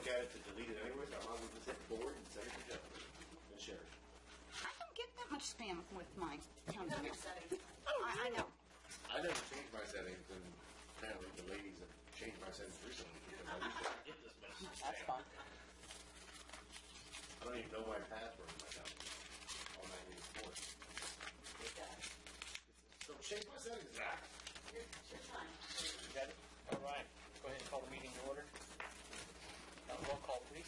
look at it to delete it anyway, so I might as well just hit forward and send it to Jeff and share it. I don't get that much spam with my You know your settings. I know. I never changed my settings, and apparently the ladies have changed my settings recently because I used to get this message. That's fun. I don't even know my password in my account. All I need is four. So change my settings. It's your time. You got it? All right. Go ahead and call the meeting to order. Roll call, please.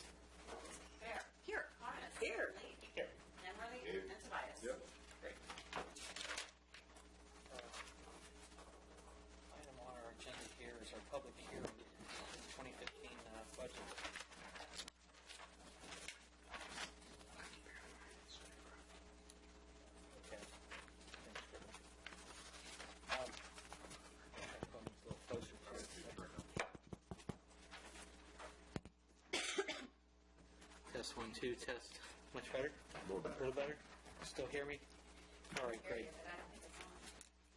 Fair. Here. Harness. Here. Lee. Here. Emmerly. Here. And Tobias. Yep. Great. Item on our agenda here is our public hearing on the 2015 budget. Okay. Thanks, Trevor. Go a little closer to it. Test 1, 2, test. Much better? More A better. little better? Still hear me? All right, There it great. is, but I don't think it's on.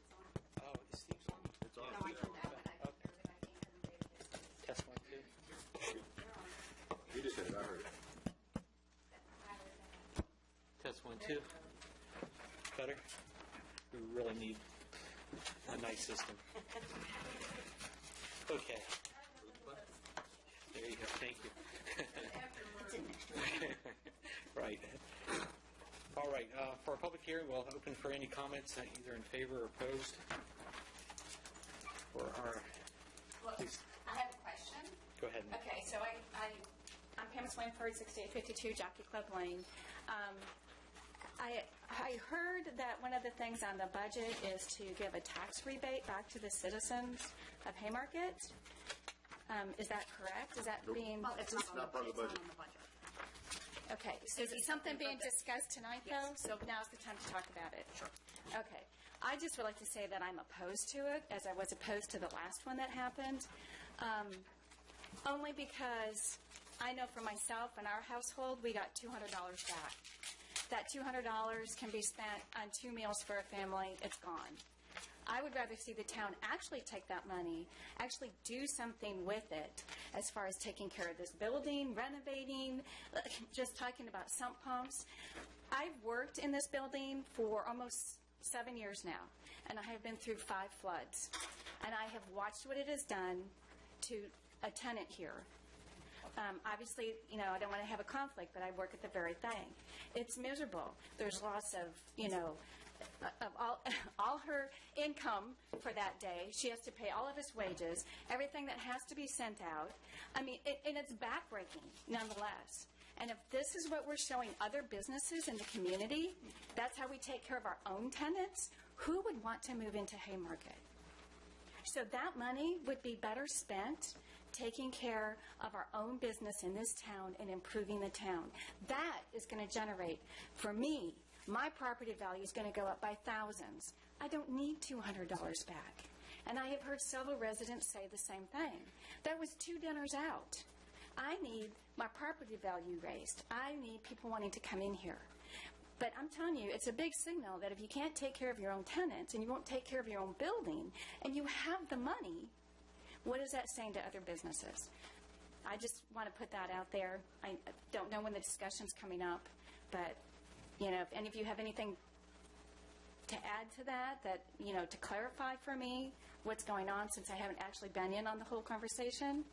It's on. Oh, it seems on. It's on. No, I turned that, but I Okay. everybody came from the database. Test 1, 2. You're on. You just said it. I heard it. I heard that. Test 1, 2. Better? We really need a nice system. Okay. There you go. Thank you. It's in next week. Right. All right. For our public hearing, we'll open for any comments, either in favor or opposed. For our, Well, please I have a question. go ahead. Okay, so I'm Pam Swainford, 6852 Jockey Club Lane. I heard that one of the things on the budget is to give a tax rebate back to the citizens of Haymarket. Is that correct? Is that being... Well, it's not on not part of the it's budget. not on the budget. Okay, so is it something being discussed tonight, though? So now's the time to talk about it. Sure. Okay. I just would like to say that I'm opposed to it, as I was opposed to the last one that happened, only because I know for myself and our household, we got $200 back. That $200 can be spent on 2 meals for a family. It's gone. I would rather see the town actually take that money, actually do something with it as far as taking care of this building, renovating, just talking about sump pumps. I've worked in this building for almost 7 years now, and I have been through 5 floods. And I have watched what it has done to a tenant here. Obviously, you know, I don't want to have a conflict, but I work at the very thing. It's miserable. There's loss of, you know, of all her income for that day. She has to pay all of his wages, everything that has to be sent out. I mean, and it's backbreaking, nonetheless. And if this is what we're showing other businesses in the community, that's how we take care of our own tenants, who would want to move into Haymarket? So that money would be better spent taking care of our own business in this town and improving the town. That is going to generate, for me, my property value is going to go up by thousands. I don't need $200 back. And I have heard several residents say the same thing. That was 2 dinners out. I need my property value raised. I need people wanting to come in here. But I'm telling you, it's a big signal that if you can't take care of your own tenants and you won't take care of your own building and you have the money, what is that saying to other businesses? I just want to put that out there. I don't know when the discussion's coming up, but, you know, if any of you have anything to add to that, you know, to clarify for me what's going on, since I haven't actually been in on the whole conversation.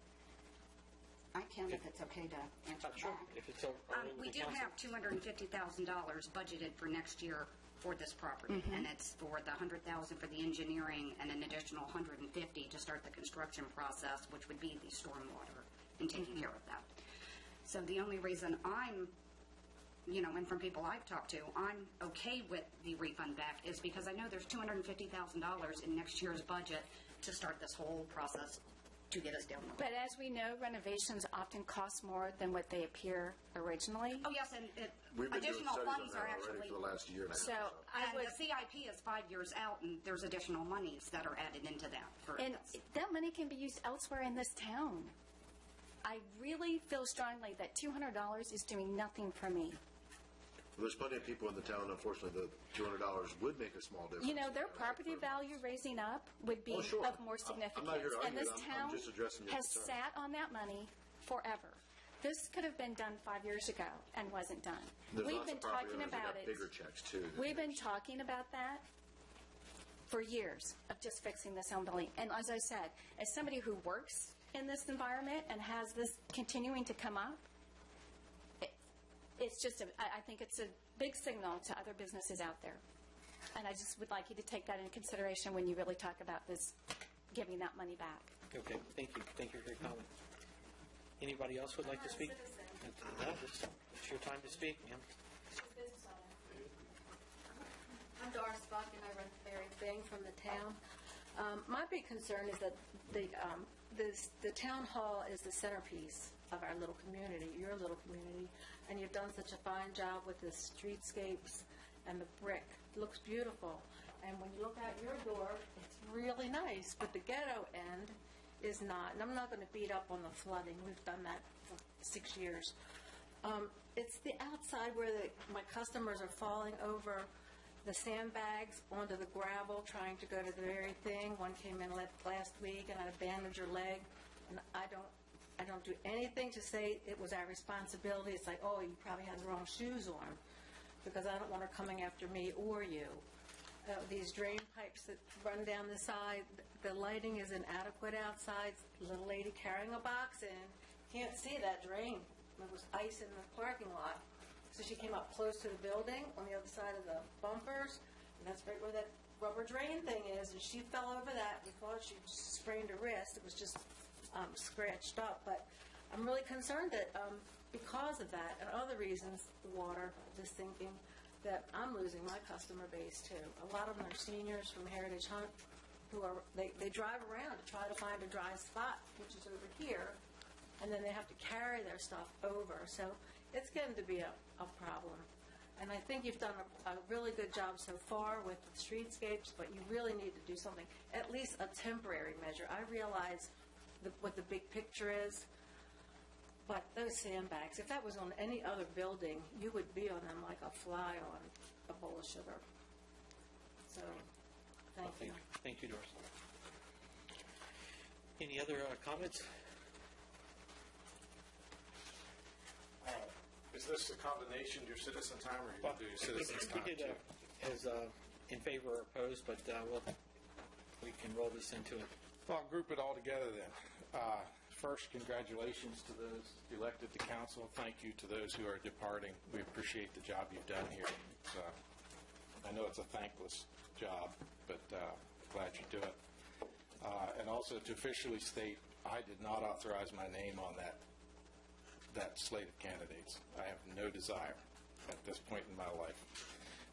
I can, if it's okay to answer Sure. back. If it's all We do have $250,000 budgeted for next year for this property, and it's for the $100,000 for the engineering and an additional $150,000 to start the construction process, which would be the stormwater and taking care of that. So the only reason I'm, you know, and from people I've talked to, I'm okay with the refund back is because I know there's $250,000 in next year's budget to start this whole process to get us down the road. But as we know, renovations often cost more than what they appear originally. Oh, yes, and We've been doing additional studies on funds that are already actually... for the last year and a half. So I And would... the CIP is 5 years out, and there's additional monies that are added into that. And that money can be used elsewhere in this town. I really feel strongly that $200 is doing nothing for me. Well, there's plenty of people in the town, unfortunately, that $200 would make a small difference. You know, their property value raising up would be Oh, sure. of more I'm significance. not here to And argue this it. I'm town just addressing your has concern. sat on that money forever. This could have been done 5 years ago and wasn't done. There's We've lots been of property talking owners that about got it. bigger checks too. We've been talking about that for years, of just fixing this home building. And as I said, as somebody who works in this environment and has this continuing to come up, it's just, I think it's a big signal to other businesses out there. And I just would like you to take that into consideration when you really talk about this, giving that money back. Okay, thank you. Thank you for your comment. Anybody else would like to speak? No, it's your time to speak, ma'am. I'm Doris Buck, and I run Ferry Thing from the town. My big concern is that the town hall is the centerpiece of our little community, your little community, and you've done such a fine job with the streetscapes and the brick. It looks beautiful. And when you look out your door, it's really nice, but the ghetto end is not. And I'm not going to beat up on the flooding. We've done that for 6 years. It's the outside where my customers are falling over the sandbags onto the gravel trying to go to the very thing. One came in last week and had a bandage her leg, and I don't do anything to say it was our responsibility. It's like, oh, you probably had the wrong shoes on, because I don't want her coming after me or you. These drain pipes that run down the side, the lighting is inadequate outside. Little lady carrying a box in, can't see that drain. There was ice in the parking lot. So she came up close to the building on the other side of the bumpers, and that's right where that rubber drain thing is, and she fell over that. We thought she sprained her wrist. It was just scratched up. But I'm really concerned that because of that and other reasons, the water, just thinking that I'm losing my customer base too. A lot of them are seniors from Heritage Hunt who are, they drive around to try to find a dry spot, which is over here, and then they have to carry their stuff over. So it's getting to be a problem. And I think you've done a really good job so far with the streetscapes, but you really need to do something, at least a temporary measure. I realize what the big picture is, but those sandbags, if that was on any other building, you would be on them like a fly on a bowl of sugar. So, thank you. Thank you, Doris. Any other comments? Is this a combination, your citizen time, or you going to do citizens time We did too? as in favor or opposed, but we can roll this into it. Well, I'll group it all together then. First, congratulations to those elected to council. Thank you to those who are departing. We appreciate the job you've done here. I know it's a thankless job, but glad you do it. And also to officially state, I did not authorize my name on that slate of candidates. I have no desire at this point in my life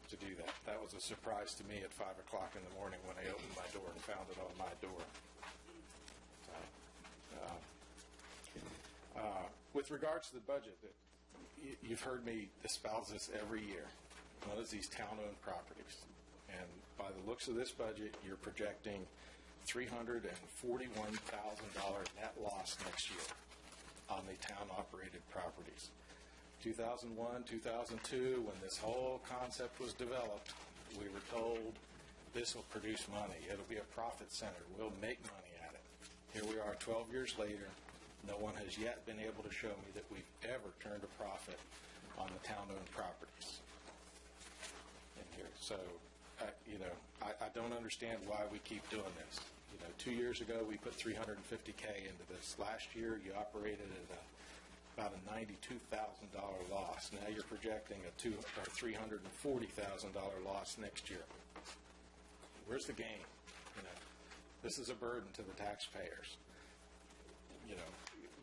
to do that. That was a surprise to me at 5 o'clock in the morning when I opened my door and found it on my door. With regards to the budget, you've heard me espouse this every year. One of these town-owned properties. And by the looks of this budget, you're projecting $341,000 net loss next year on the town-operated properties. 2001, 2002, when this whole concept was developed, we were told this will produce money. It'll be a profit center. We'll make money at it. Here we are 12 years later. No one has yet been able to show me that we've ever turned a profit on the town-owned properties in here. So, I don't understand why we keep doing this. 2 years ago, we put $350K into this. Last year, you operated at about a $92,000 loss. Now you're projecting a $340,000 loss next year. Where's the gain? This is a burden to the taxpayers.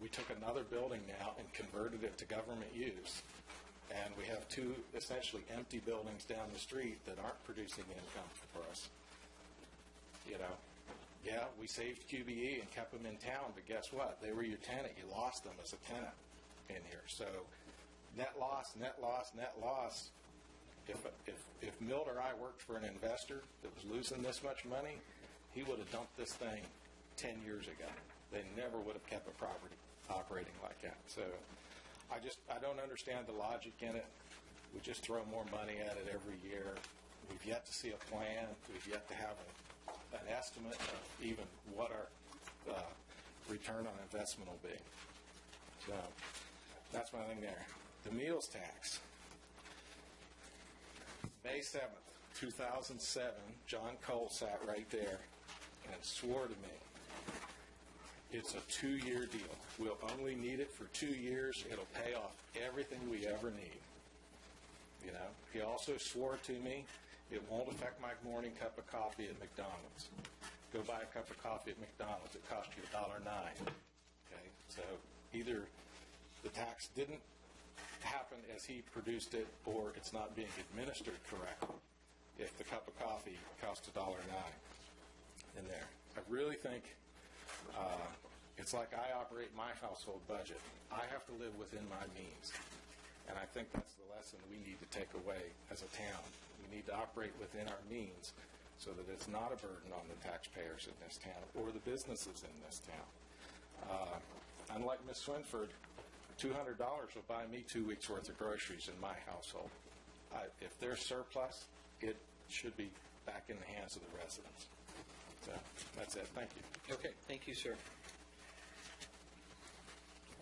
We took another building now and converted it to government use. And we have two essentially empty buildings down the street that aren't producing income for us. Yeah, we saved QBE and kept them in town, but guess what? They were your tenant. You lost them as a tenant in here. So net loss, net loss, net loss. If Milt or I worked for an investor that was losing this much money, he would have dumped this thing 10 years ago. They never would have kept a property operating like that. So I don't understand the logic in it. We just throw more money at it every year. We've yet to see a plan. We've yet to have an estimate of even what our return on investment will be. So That's my thing there. The meals tax. May 7th, 2007, John Cole sat right there and swore to me, it's a 2-year deal. We'll only need it for 2 years. It'll pay off everything we ever need. You know, he also swore to me, it won't affect my morning cup of coffee at McDonald's. Go buy a cup of coffee at McDonald's. It costs you $1.09. Okay, so either the tax didn't happen as he produced it, or it's not being administered correctly. If the cup of coffee costs $1.09 in there, I really think it's like I operate my household budget. I have to live within my means, and I think that's the lesson we need to take away as a town. We need to operate within our means so that it's not a burden on the taxpayers in this town or the businesses in this town. Unlike Ms. Swinford, $200 will buy me 2 weeks' worth of groceries in my household. If there's surplus, it should be back in the hands of the residents. So that's it. Thank you. Okay, thank you, sir.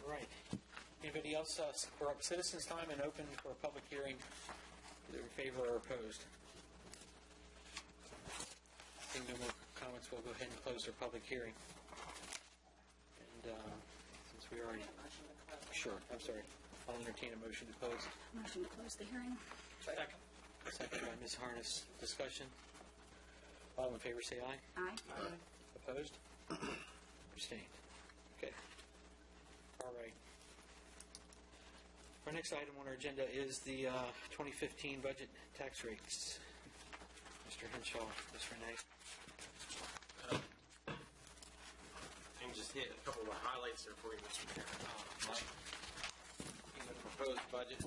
All right. Anybody else? We're up citizens' time and open for a public hearing, either in favor or opposed. Seeing no more comments, we'll go ahead and close our public hearing. And since we already... Sure, I'm sorry. I'll entertain a motion to close. Motion to close the hearing. Second by Ms. Harness. Discussion? All in favor say aye. Aye. Opposed? Abstained. Okay. All right. Our next item on our agenda is the 2015 budget tax rates. Mr. Henshaw, Ms. Renee. And just hit a couple of the highlights there for you, Mr. Mayor. Mike, in the proposed budget,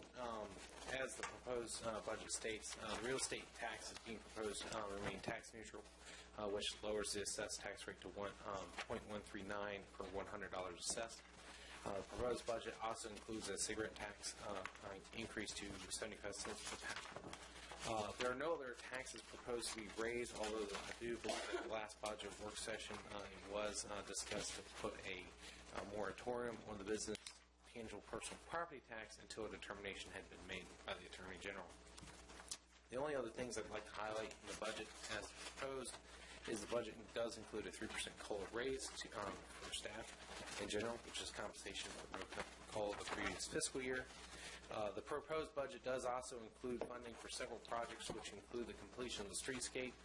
as the proposed budget states, the real estate tax is being proposed to remain tax neutral, which lowers the assessed tax rate to 0.139 per $100 assessed. The proposed budget also includes a cigarette tax increase to 75 cents per pack. There are no other taxes proposed to be raised, although I do believe that the last budget work session it was discussed to put a moratorium on the business tangible personal property tax until a determination had been made by the Attorney General. The only other things I'd like to highlight in the budget as proposed is the budget does include a 3% COLA raise for staff in general, which is compensation for no COLA the previous fiscal year. The proposed budget does also include funding for several projects, which include the completion of the streetscape,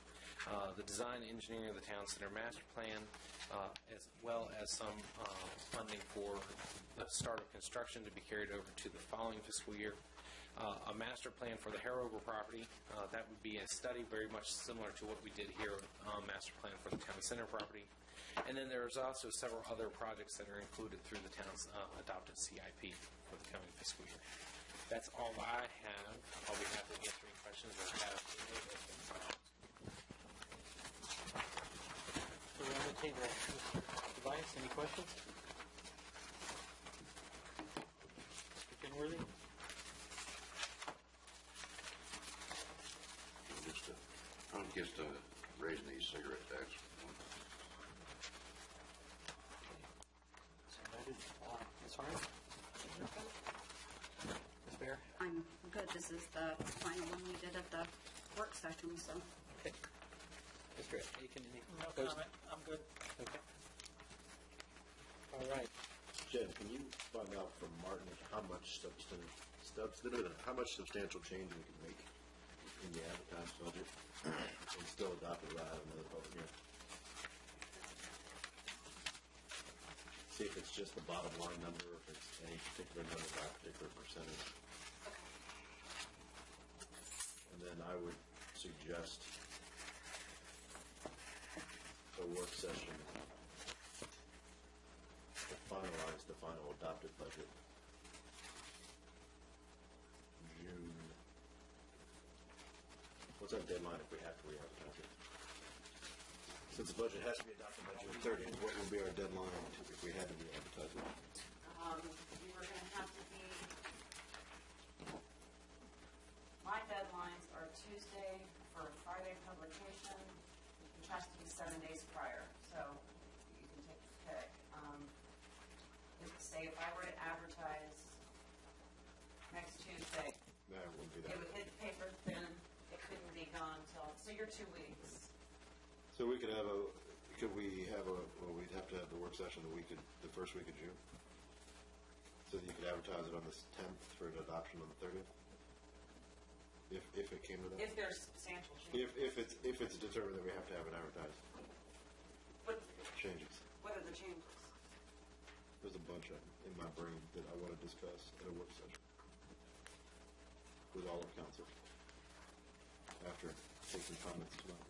the design and engineering of the town center master plan, as well as some funding for the start of construction to be carried over to the following fiscal year. A master plan for the Harover property. That would be a study very much similar to what we did here, master plan for the town center property. And then there's also several other projects that are included through the town's adopted CIP for the coming fiscal year. That's all I have. I'll be happy to answer any questions or have any questions. Around the table, Mr. Tobias, any questions? Mr. Kenworthy? I'm against raising these cigarette tax. So noted. Ms. Harness? Ms. Bear? I'm good. This is the final one we did at the work session, so. Okay. Mr. Aiken, any No opposed? comment. I'm good. Okay. All right. Jen, can you find out from Martin how much substantial change we can make in the advertised budget and still adopt it right out of another public hearing? See if it's just the bottom line number, or if it's any particular number by a particular percentage. And then I would suggest a work session to finalize the final adopted budget June. What's our deadline if we have to re-advertise it? Since the budget has to be adopted by June 30th, what would be our deadline if we had to re-advertise it? You were going to have to be, my deadlines are Tuesday for Friday publication, which has to be 7 days prior, so you can take your pick. Say if I were to advertise So you're 2 weeks. So we could have well, we'd have to have the work session the first week of June. So that you could advertise it on the 10th for an adoption on the 30th? If it came to that? If there's substantial changes. If it's determined that we have to have it advertised, What, changes. what are the changes? There's a bunch in my brain that I want to discuss at a work session with all of council after taking comments tonight.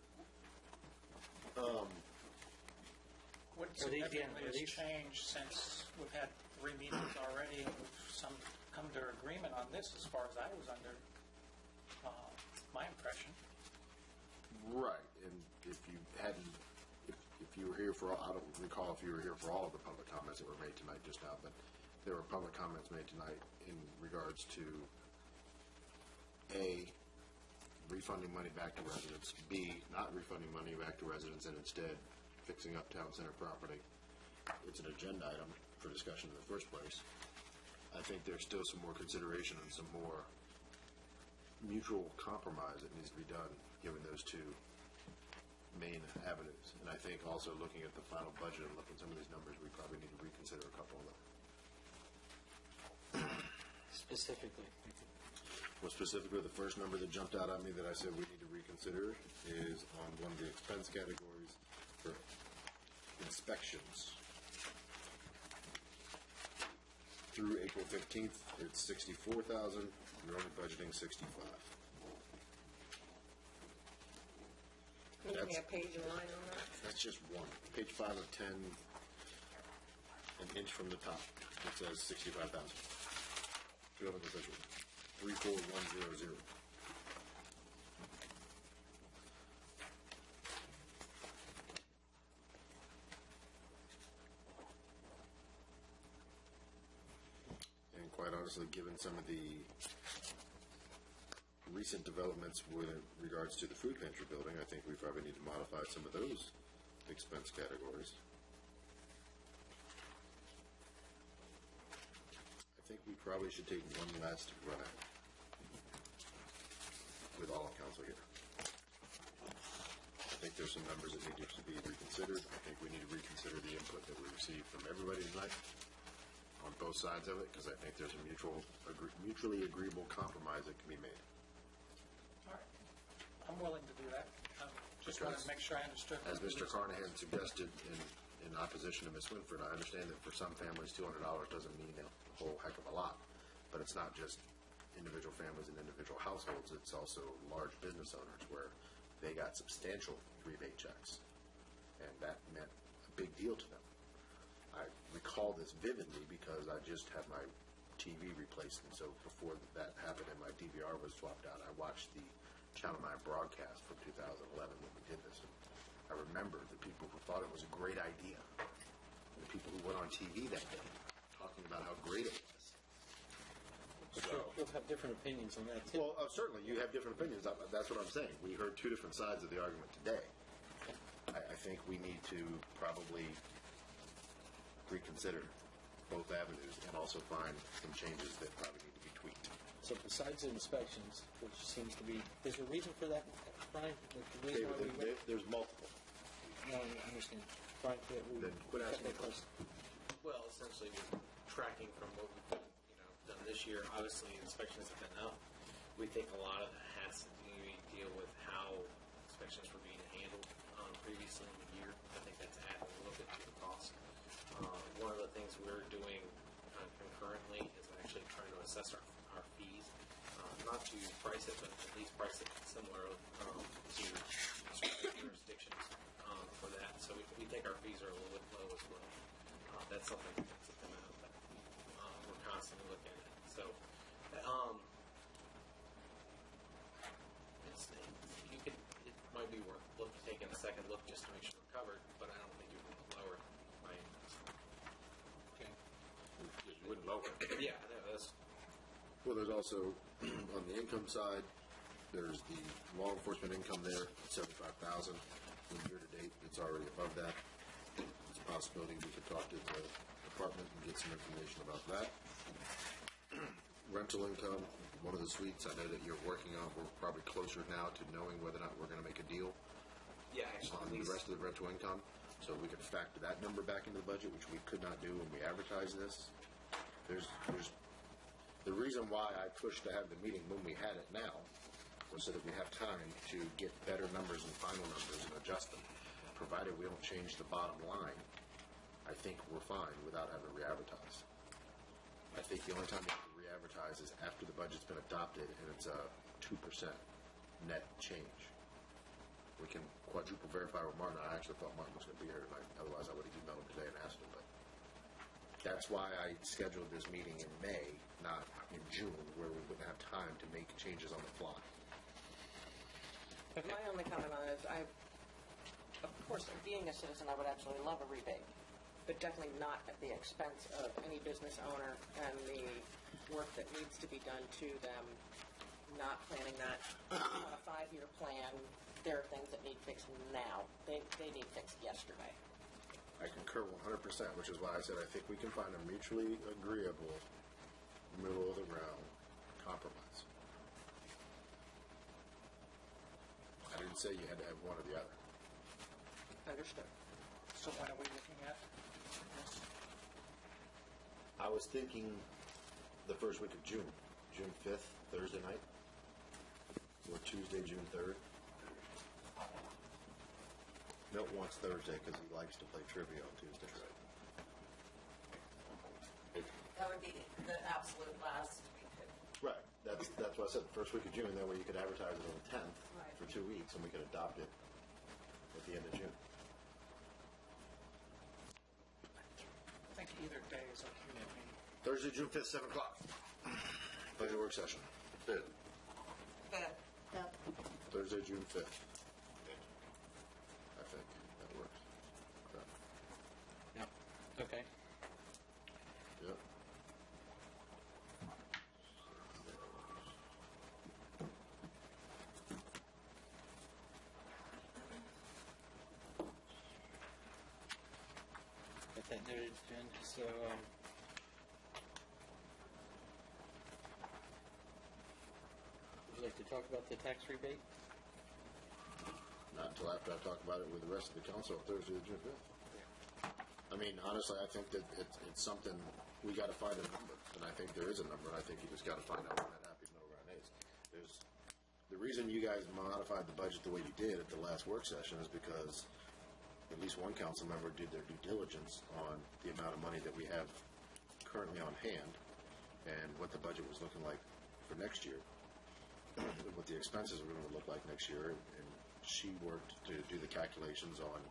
What Are these- significantly are has these- changed since we've had 3 meetings already and we've come to agreement on this as far as I was under my impression? Right, and if you hadn't, if you were here for, I don't recall if you were here for all of the public comments that were made tonight just now, but there were public comments made tonight in regards to A, refunding money back to residents, B, not refunding money back to residents and instead fixing up town center property. It's an agenda item for discussion in the first place. I think there's still some more consideration and some more mutual compromise that needs to be done, given those two main avenues. And I think also looking at the final budget and looking at some of these numbers, we probably need to reconsider a couple of them. Specifically. Well, specifically, the first number that jumped out at me that I said we need to reconsider is on one of the expense categories for inspections. Through April 15th, it's 64,000. You're only budgeting 65. Can you give me a page and line on that? That's just one. Page 5 of 10, an inch from the top, it says 65,000. Building official, 34100. And quite honestly, given some of the recent developments with regards to the food pantry building, I think we probably need to modify some of those expense categories. I think we probably should take one last run at it with all of council here. I think there's some numbers that need to be reconsidered. I think we need to reconsider the input that we received from everybody tonight on both sides of it, because I think there's a mutually agreeable compromise that can be made. All right. I'm willing to do that. Just wanted to make sure I understood. As Mr. Carnahan suggested in opposition to Ms. Winford, I understand that for some families, $200 doesn't mean a whole heck of a lot. But it's not just individual families and individual households, it's also large business owners where they got substantial rebate checks. And that meant a big deal to them. I recall this vividly because I just had my TV replaced, and so before that happened and my DVR was swapped out, I watched the Channel 9 broadcast from 2011 when we did this. And I remember the people who thought it was a great idea, and the people who went on TV that day talking about how great it was. So, You'll have different opinions on that, too. well, certainly you have different opinions. That's what I'm saying. We heard two different sides of the argument today. I think we need to probably reconsider both avenues and also find some changes that probably need to be tweaked. So besides the inspections, which seems to be, there's a reason for that, Brian? The reason why we went- There's multiple. No, I understand. Brian, Then quit asking me questions. Well, essentially, we're tracking from what we've done, done this year. Obviously, inspections have been up. We think a lot of that has to deal with how inspections were being handled previously in the year. I think that's added a little bit to the cost. One of the things we're doing concurrently is actually trying to assess our fees, not to price it, but at least price it similar to jurisdictions for that. So we think our fees are a little bit low as well. That's something that's a amount that we're constantly looking at. So, it might be worth taking a second look just to make sure we're covered, but I don't think you can lower it by any means. Okay. You wouldn't lower it. Yeah, I know, that's, Well, there's also, on the income side, there's the law enforcement income there, 75,000. Year to date, it's already above that. It's a possibility we could talk to the department and get some information about that. Rental income, one of the suites, I know that you're working on, we're probably closer now to knowing whether or not we're gonna make a deal Yeah, actually, on the rest of the rental income, so we could factor that number back into the budget, which we could not do when we advertised this. There's, the reason why I pushed to have the meeting when we had it now was so that we have time to get better numbers and final numbers and adjust them. Provided we don't change the bottom line, I think we're fine without having to re-advertise. I think the only time we have to re-advertise is after the budget's been adopted and it's a 2% net change. We can quadruple verify with Martin. I actually thought Martin was going to be here tonight. Otherwise, I would have emailed him today and asked him. But that's why I scheduled this meeting in May, not in June, where we wouldn't have time to make changes on the fly. My only comment on it is, of course, being a citizen, I would absolutely love a rebate, but definitely not at the expense of any business owner and the work that needs to be done to them, not planning that on a 5-year plan. There are things that need fixed now. They need fixed yesterday. I concur 100%, which is why I said I think we can find a mutually agreeable, middle of the ground compromise. I didn't say you had to have one or the other. Understood. So when are we looking at this? I was thinking the first week of June, June 5th, Thursday night, or Tuesday, June 3rd. Milt wants Thursday because he likes to play trivia on Tuesdays. That would be the absolute last week of Right. That's why I said the first week of June. That way you could advertise it on the 10th Right. for 2 weeks, and we could adopt it at the end of June. I think either day is okay with me. Thursday, June 5th, 7 o'clock. Budget work session. 5th. But Thursday, June 5th. I think that works. Yeah. Okay. Yep. Got that noted, Jen. So, would you like to talk about the tax rebate? Not until after I talk about it with the rest of the council on Thursday, June 5th. I mean, honestly, I think that it's something, we got to find a number, and I think there is a number, and I think you just got to find out what that happy middle ground is. The reason you guys modified the budget the way you did at the last work session is because at least one council member did their due diligence on the amount of money that we have currently on hand and what the budget was looking like for next year, what the expenses were going to look like next year, and she worked to do the calculations on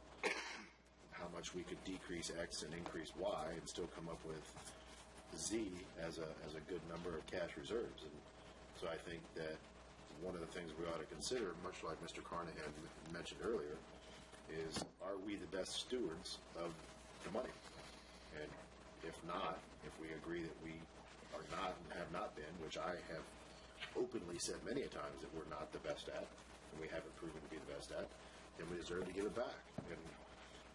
how much we could decrease X and increase Y and still come up with Z as a good number of cash reserves. And so I think that one of the things we ought to consider, much like Mr. Carnahan mentioned earlier, is are we the best stewards of the money? And if not, if we agree that we are not and have not been, which I have openly said many a times that we're not the best at, and we haven't proven to be the best at, then we deserve to give it back. And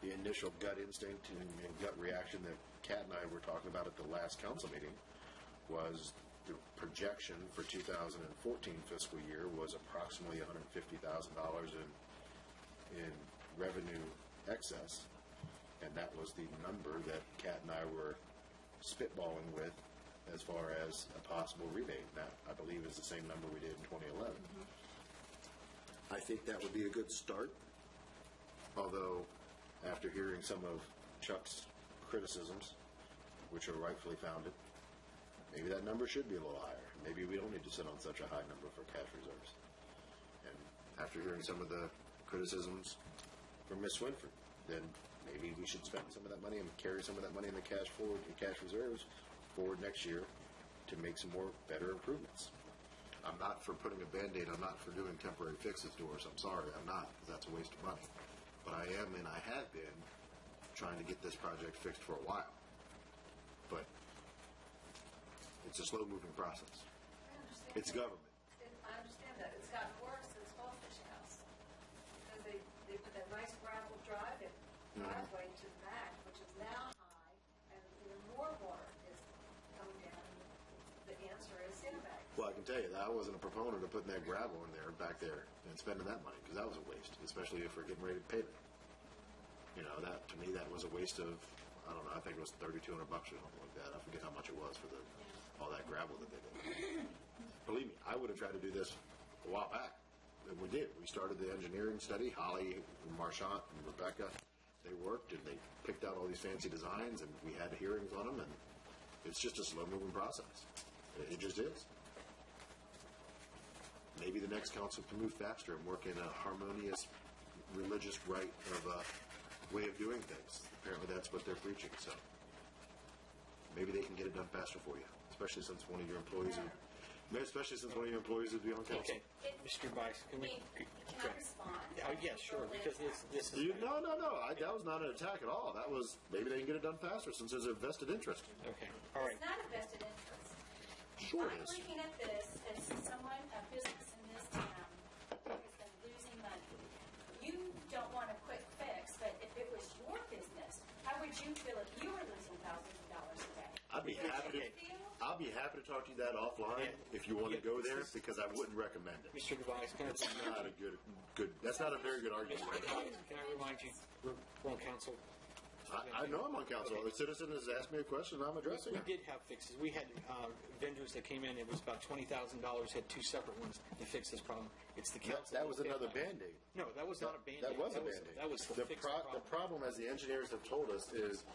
the initial gut instinct and gut reaction that Kat and I were talking about at the last council meeting was the projection for 2014 fiscal year was approximately $150,000 in revenue excess, and that was the number that Kat and I were spitballing with as far as a possible rebate. That, I believe, is the same number we did in 2011. I think that would be a good start, although after hearing some of Chuck's criticisms, which are rightfully founded, maybe that number should be a little higher. Maybe we don't need to sit on such a high number for cash reserves. And after hearing some of the criticisms from Ms. Swinford, then maybe we should spend some of that money and carry some of that money in the cash reserves forward next year to make some more better improvements. I'm not for putting a Band-Aid. I'm not for doing temporary fixes to us. I'm sorry. I'm not, because that's a waste of money. But I am, and I have been, trying to get this project fixed for a while. But it's a slow-moving process. I understand. It's government. I understand that. It's gotten worse since Goldfish House. Because they put that nice gravel driveway to the back, which is now high, and even more water is coming down. And the answer is sandbag. Well, I can tell you that I wasn't a proponent of putting that gravel in there, back there, and spending that money, because that was a waste, especially if we're getting ready to pave it. You know, that, to me, that was a waste of, I don't know, I think it was $3,200 or something like that. I forget how much it was for all that gravel that they did. Believe me, I would have tried to do this a while back, and we did. We started the engineering study. Holly, Marchant, and Rebecca, they worked, and they picked out all these fancy designs, and we had hearings on them, and it's just a slow-moving process. It just is. Maybe the next council can move faster and work in a harmonious, religious right of way of doing things. Apparently, that's what they're preaching. So maybe they can get it done faster for you, especially since one of your employees would be on council. Okay, Mr. Vice, can we? Can I respond? Yeah, sure, because this is. No. That was not an attack at all. That was maybe they can get it done faster since there's a vested interest. Okay, all right. It's not a vested interest. Sure it I'm is. looking at this as someone, a business in this town, who has been losing money. You don't want a quick fix, but if it was your business, how would you feel if you were losing thousands of dollars a day? I'd be happy to. I'll be happy to talk to you that offline if you want to go there, because I wouldn't recommend it. Mr. Device, can I? It's not a good. That's not a very good argument. Mr. Device, can I remind you, we're on council. I know I'm on council. A citizen has asked me a question, and I'm addressing We it. did have fixes. We had vendors that came in. It was about $20,000. Had two separate ones to fix this problem. It's the council. That was another Band-Aid. No, that was not a Band-Aid. That was a Band-Aid. That was to the fix the problem. The problem, as the engineers have told us, is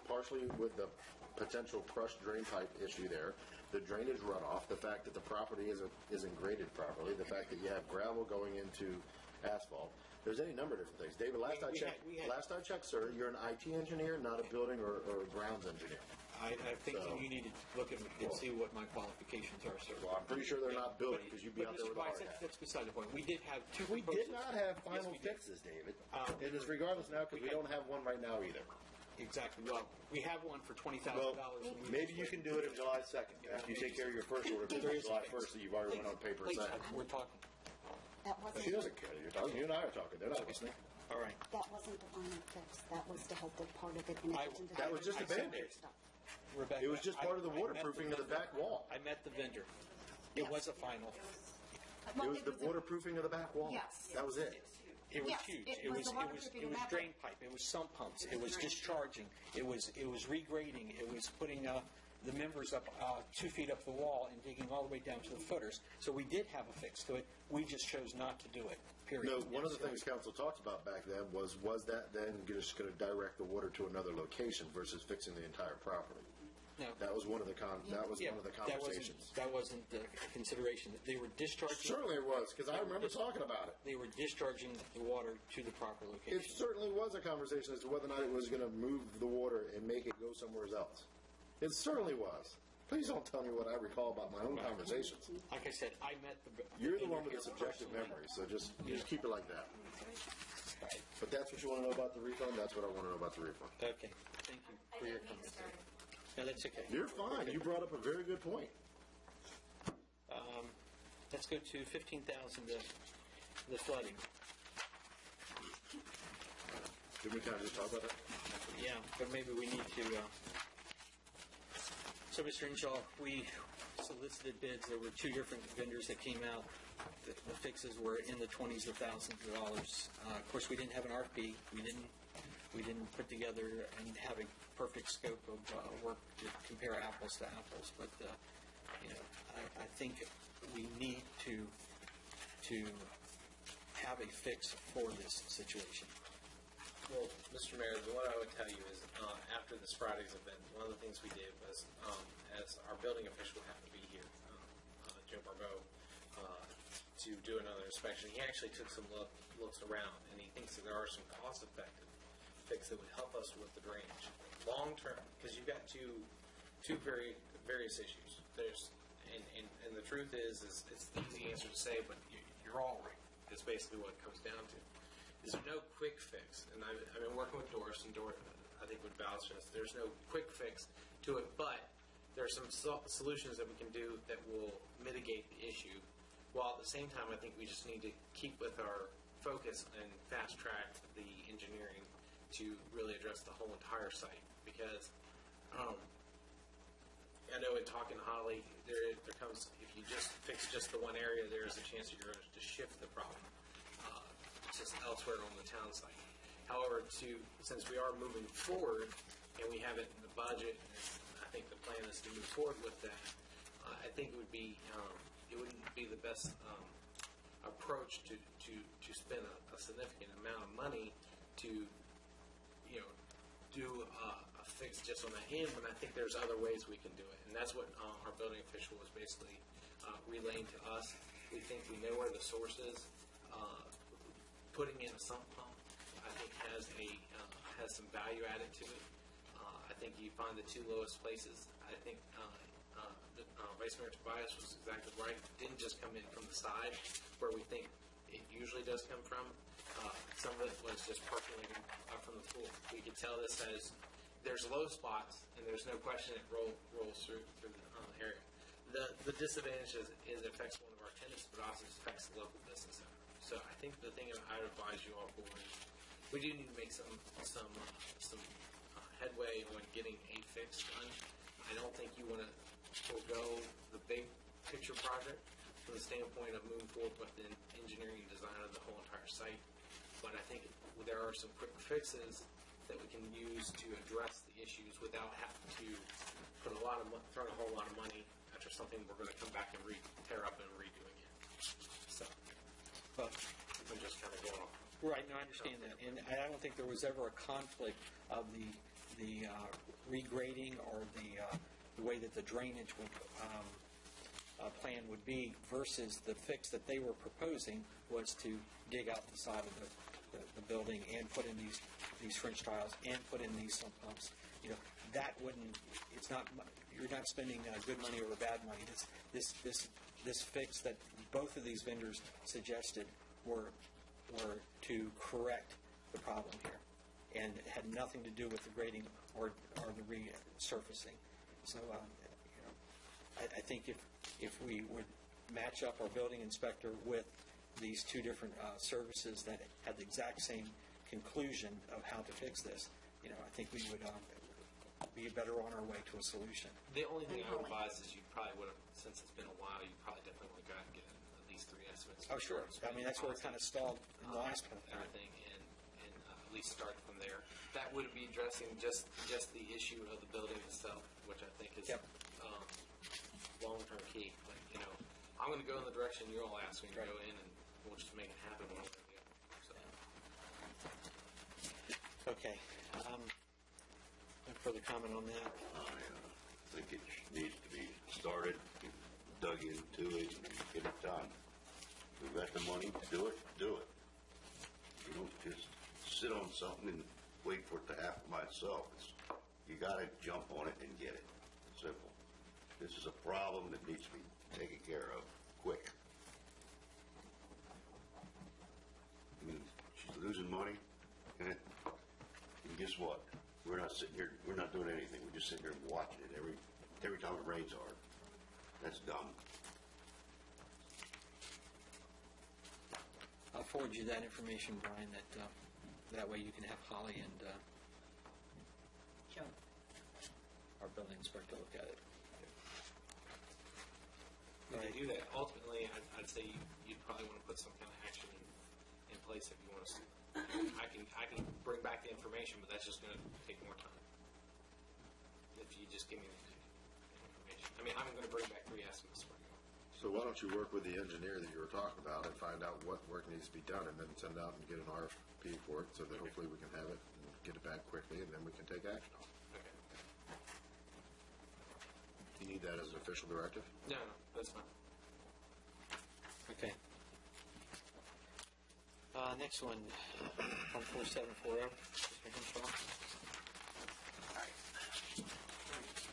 partially with the potential crushed drain pipe issue there, the drainage runoff, the fact that the property isn't graded properly, the fact that you have gravel going into asphalt. There's any number of different things. David, last I checked, sir, you're an IT engineer, not a building or grounds engineer. I think that you need to look at and see what my qualifications are, sir. Well, I'm pretty sure they're not building, because you'd be out there with a hard hat. That's beside the point. We did have two We proposals. did not have Yes, final we did. fixes, David. It is regardless now, because we don't have one right now either. Exactly. Well, we have one for $20,000. Well, maybe you can do it on July 2nd. After you take care of your first order, because it's July 1st, so you've already went on paper and Please, signed. we're talking. That wasn't, She doesn't care. You're talking. You and I are talking. They're not listening. All right. that wasn't the final fix. That was to help with part of it in addition to That was just a Band-Aid. Rebecca, It was just part of the I met waterproofing of the back wall. I met the vendor. It was a final. It was the waterproofing of the back wall. Yes. That was it. It was Yes, huge. it was the waterproofing It was back drain pipe. It was sump pumps. It was discharging. It was regrading. It was putting the members up 2 feet up the wall and digging all the way down to the footers. So we did have a fix to it. We just chose not to do it. Period. No, one of the things council talked about back then was that then just going to direct the water to another location versus fixing the entire property. No. That was one of the conversations. That wasn't the consideration. They were discharging. Certainly it was, because I remember talking about it. They were discharging the water to the proper location. It certainly was a conversation as to whether or not it was going to move the water and make it go somewhere else. It certainly was. Please don't tell me what I recall about my own conversations. Like I said, I met the. You're the one with the subjective memory, so just keep it like that. But that's what you want to know about the refund? That's what I want to know about the refund. Okay. Thank you I for your didn't mean to comments. start. No, that's okay. You're fine. You brought up a very good point. Let's go to 15,000, the flooding. Did we kind of just talk about that? Yeah, but maybe we need to. So, Mr. Inshaw, we solicited bids. There were 2 different vendors that came out. The fixes were in the 20s of thousands of dollars. Of course, we didn't have an RFP. We didn't put together and have a perfect scope of work to compare apples to apples. But I think we need to have a fix for this situation. Well, Mr. Mayor, what I would tell you is after this Friday's event, one of the things we did was, as our building official happened to be here, Joe Barbeau, to do another inspection. He actually took some looks around, and he thinks that there are some cost-effective fixes that would help us with the drainage. Long-term, because you've got two various issues. There's, and the truth is it's the easy answer to say, but you're all right. It's basically what it comes down to. There's no quick fix, and I've been working with Doris, and Doris, I think, would vouch for this. There's no quick fix to it, but there are some solutions that we can do that will mitigate the issue, while at the same time, I think we just need to keep with our focus and fast-track the engineering to really address the whole entire site, because I know in talking to Holly, there comes, if you just fix just the one area, there's a chance that you're going to shift the problem just elsewhere on the town site. However, since we are moving forward and we have it in the budget, and I think the plan is to move forward with that, I think it wouldn't be the best approach to spend a significant amount of money to, do a fix just on the end when I think there's other ways we can do it. And that's what our building official was basically relaying to us. We think we know where the source is. Putting in a sump pump, I think, has some value added to it. I think you find the two lowest places. I think Vice Mayor Tobias was exactly right. It didn't just come in from the side where we think it usually does come from. Some of it was just percolating from the pool. We could tell this as there's low spots, and there's no question it rolls through the area. The disadvantage is it affects one of our tenants, but also affects the local business owner. So I think the thing I would advise you all for is we do need to make some headway on getting a fix done. I don't think you want to forego the big picture project from the standpoint of moving forward with the engineering and design of the whole entire site. But I think there are some quick fixes that we can use to address the issues without having to put throw a whole lot of money after something we're going to come back and tear up and redo again. So, But I'm just kind of going off. right, no, I understand that, and I don't think there was ever a conflict of the regrading or the way that the drainage would plan would be versus the fix that they were proposing was to dig out the side of the building and put in these French tiles and put in these sump pumps. That wouldn't. It's not. You're not spending good money or bad money. This fix that both of these vendors suggested were to correct the problem here, and it had nothing to do with the grading or the resurfacing. So, I think if we would match up our building inspector with these two different services that had the exact same conclusion of how to fix this, I think we would be better on our way to a solution. The only thing I would advise is you probably would have, since it's been a while, you probably definitely would have got to get at least 3 estimates. Oh, sure. I mean, that's where it kind of stalled in the last one. Everything, and at least start from there. That would be addressing just the issue of the building itself, which I think is long-term key. But, I'm going to go in the direction you all ask me to go in, and we'll just make it happen one way or the other. So. Okay. Further comment on that? I think it needs to be started, dug into it, and get it done. We've got the money to do it, do it. You don't just sit on something and wait for it to happen by itself. You got to jump on it and get it. Simple. This is a problem that needs to be taken care of quick. I mean, she's losing money, and guess what? We're not sitting here. We're not doing anything. We're just sitting here watching it every time it rains hard. That's dumb. I'll forward you that information, Brian. That way you can have Holly and our building inspector look at it. When you do that, ultimately, I'd say you'd probably want to put some kind of action in place if you want to. I can bring back the information, but that's just going to take more time. If you just give me the information. I mean, I'm going to bring back 3 estimates for you. So why don't you work with the engineer that you were talking about and find out what work needs to be done, and then send out and get an RFP for it, so that hopefully we can have it and get it back quickly, and then we can take action on it. Okay. Do you need that as an official directive? No, that's fine. Okay. Next one, 14740. Mr. Henshaw.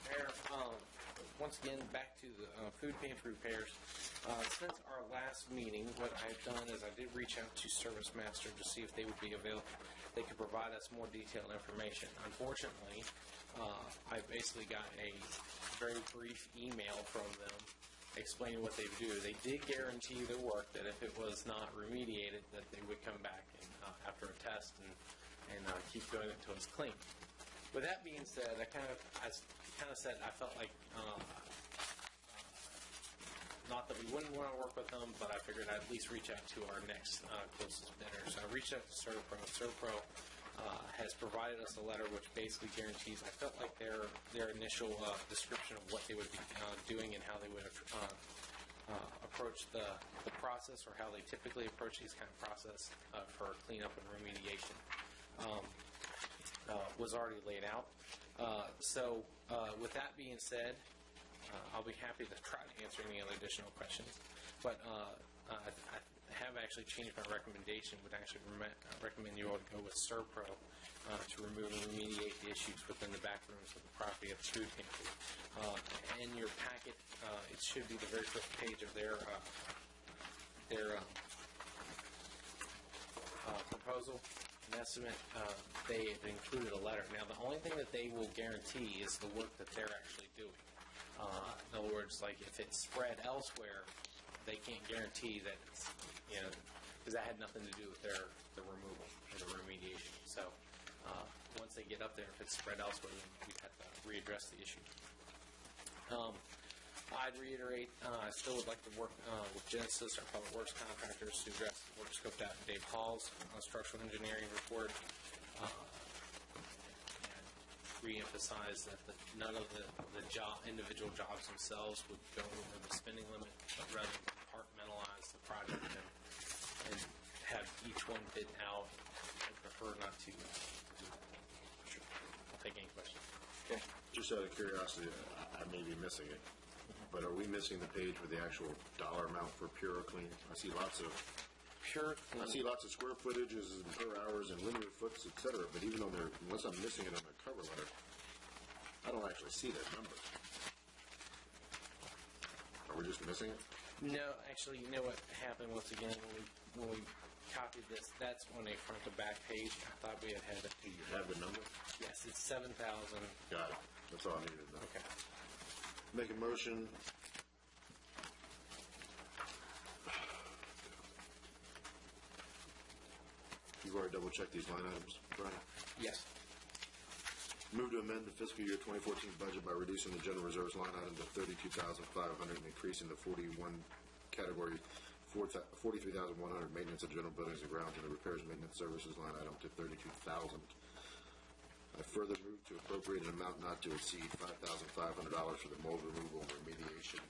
Mayor, once again, back to the food pantry repairs. Since our last meeting, what I've done is I did reach out to Service Master to see if they would be available. They could provide us more detailed information. Unfortunately, I basically got a very brief email from them explaining what they do. They did guarantee the work that if it was not remediated, that they would come back and, after a test and keep doing it until it's clean. With that being said, I kind of said, I felt like, not that we wouldn't want to work with them, but I figured I'd at least reach out to our next closest bidder. So I reached out to Servpro. Servpro has provided us a letter which basically guarantees, I felt like their initial description of what they would be doing and how they would approach the process, or how they typically approach these kind of process for cleanup and remediation, was already laid out. So with that being said, I'll be happy to try to answer any other additional questions. But I have actually changed my recommendation. Would actually recommend you all to go with Servpro to remove and remediate the issues within the back rooms of the property at the food pantry. In your packet, it should be the very first page of their proposal, an estimate. They have included a letter. Now, the only thing that they will guarantee is the work that they're actually doing. In other words, like if it's spread elsewhere, they can't guarantee that it's, because that had nothing to do with the removal or the remediation. So once they get up there, if it's spread elsewhere, then we'd have to readdress the issue. I'd reiterate, I still would like to work with Genesis, our public works contractors, to address the work scoped out in Dave Hall's structural engineering report. Re-emphasize that none of the individual jobs themselves would go over the spending limit, but rather compartmentalize the project and have each one bid out. I prefer not to. I'll take any questions. Okay. Just out of curiosity, I may be missing it, but are we missing the page with the actual dollar amount for PureClean? I see lots of square footages and per hours and linear foots, et cetera, but even though unless I'm missing it on the cover letter, I don't actually see that number. Are we just missing it? No, actually, you know what happened once again when we copied this? That's on a front to back page. I thought we had it. Do you have the number? Yes, it's 7,000. Got it. That's all I needed to know. Okay. Make a motion. You've already double-checked these line items, Brian? Yes. Move to amend the fiscal year 2014 budget by reducing the general reserves line item to $32,500 and increasing the 41 category 43,100 maintenance of general buildings and grounds and the repairs and maintenance services line item to $32,000. I further move to appropriate an amount not to exceed $5,500 for the mold removal and remediation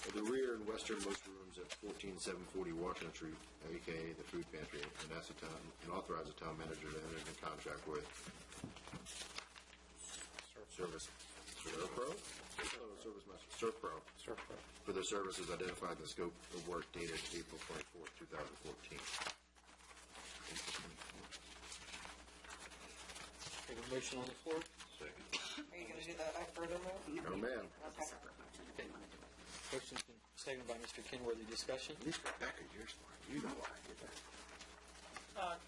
of the rear and westernmost rooms at 14740 Washington Street, a.k.a. the food pantry, and ask the town, and authorize the town manager to enter into contract with Servpro for the services identified in the scope of work dated April 24th, 2014. We have a motion on the floor. Second. Are you going to do that by further move? No, ma'am. That's a separate motion if they want to do it. Motion's been seconded by Mr. Kenworthy. Discussion? At least Rebecca, you're smart. You know why I did that.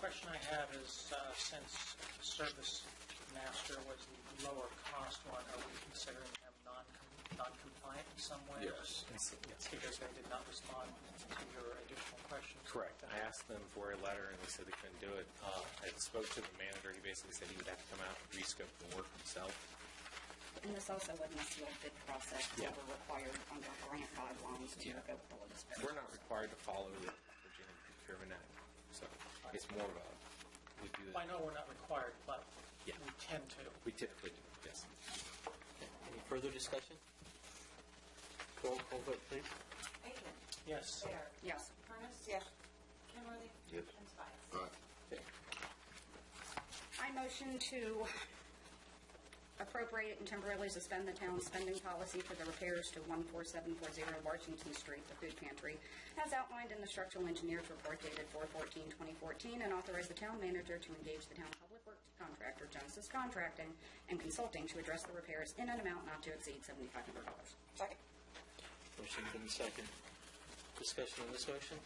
Question I have is, since Service Master was the lower cost one, are we considering them non-compliant in some way? Yes. Because they did not respond to your additional questions? Correct. I asked them for a letter, and they said they couldn't do it. I spoke to the manager. He basically said he would have to come out and rescope the work himself. And this also wasn't a sealed bid process. Yeah. We were required under grant guidelines to go with the lowest bidder. We're not required to follow the Virginia Procurement Act, so it's more of a, we do I that. know we're not required, but Yeah. we tend to. We typically do, yes. Okay. Any further discussion? Roll call vote, please. Aiken. Yes. Bear. Yes. Prentice. Yes. Kenworthy. Yes. And Spies. All right. Okay. I motion to appropriate and temporarily suspend the town's spending policy for the repairs to 14740 Washington Street, the food pantry, as outlined in the structural engineer's report dated 4/14/2014, and authorize the town manager to engage the town public works contractor, Genesis Contracting and Consulting, to address the repairs in an amount not to exceed $7,500. Second. Motion's been seconded. Discussion on this motion?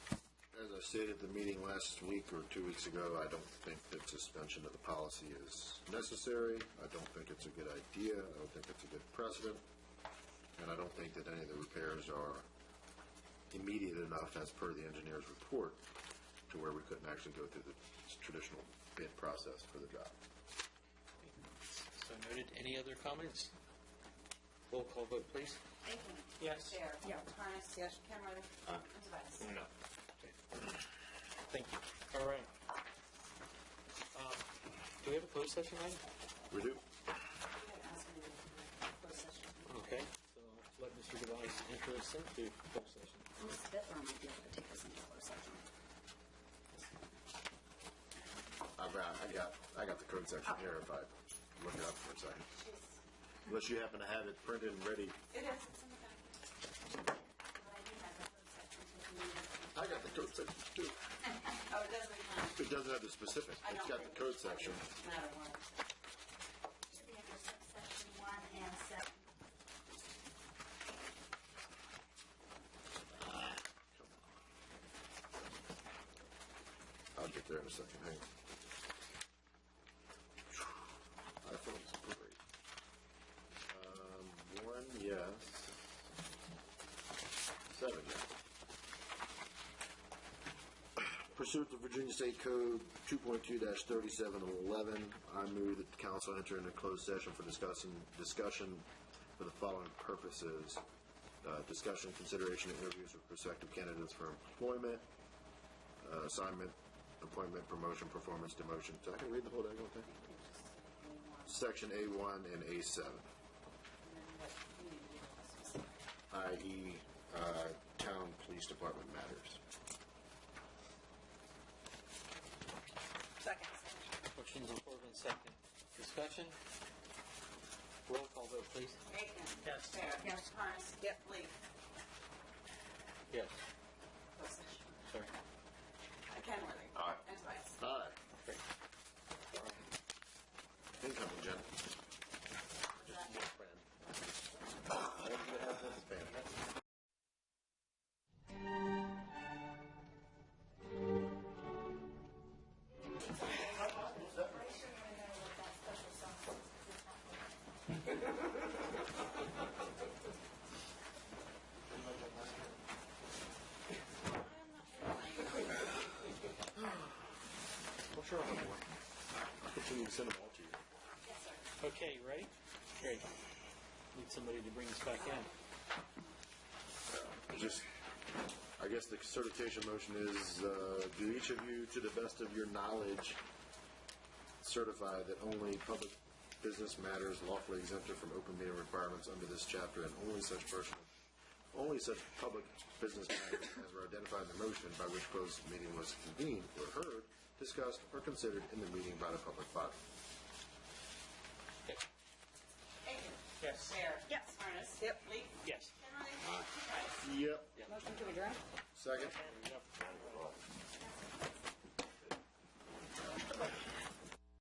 As I stated at the meeting last week or 2 weeks ago, I don't think that suspension of the policy is necessary. I don't think it's a good idea. I don't think it's a good precedent. And I don't think that any of the repairs are immediate enough, as per the engineer's report, to where we couldn't actually go through the traditional bid process for the job. So noted. Any other comments? Roll call vote, please. Aiken. Yes. Bear. Yes. Harness. Yes. Kenworthy. And Tobias. No. Thank you. All right. Do we have a closed session item? We do. You had asked me to close session. Okay. So let Mr. Device enter us into closed session. Ms. Bitler might be able to take us into closed session. I got the code section here if I look it up for a second. Unless you happen to have it printed and ready. It is, it's in the back. But I do have the code section if you need it. I got the code section too. Oh, it doesn't have. It doesn't have the specific. I It's don't got the think code it's section. Matter one. Should be under subsection 1 and 7. I'll get there in a second. Hang on. iPhone's great. One, yes. 7, yes. Pursuant to Virginia State Code 2.2-3711, I move that the council enter into closed session for discussion for the following purposes. Discussion, consideration, and interviews with prospective candidates for employment, assignment, appointment, promotion, performance, demotion. So I can read the whole daggone thing? Section A1 and A7, i.e. Town Police Department matters. Second. Motion's been and second. Discussion? Roll call vote, please. Aiken. Yes. Bear. Yes. Harness. Yep. Lee. Yes. Close session. Sorry. Kenworthy. Aye. And Tobias. Aye. Great. Incoming, Jen. Just your friend. Whatever you have this fan. Well, sure, I'll have one. I'll continue to send them all to you. Okay, you ready? Great. Need somebody to bring us back in. Just, I guess the certification motion is, do each of you, to the best of your knowledge, certify that only public business matters lawfully exempted from open meeting requirements under this chapter, and only such public business matters as were identified in the motion by which closed meeting was convened were heard, discussed, or considered in the meeting by the public body. Aiken. Yes. Bear. Yes. Harness. Yep. Lee. Yes. Kenworthy. Tobias. Yep. Motion to adjourn? Second?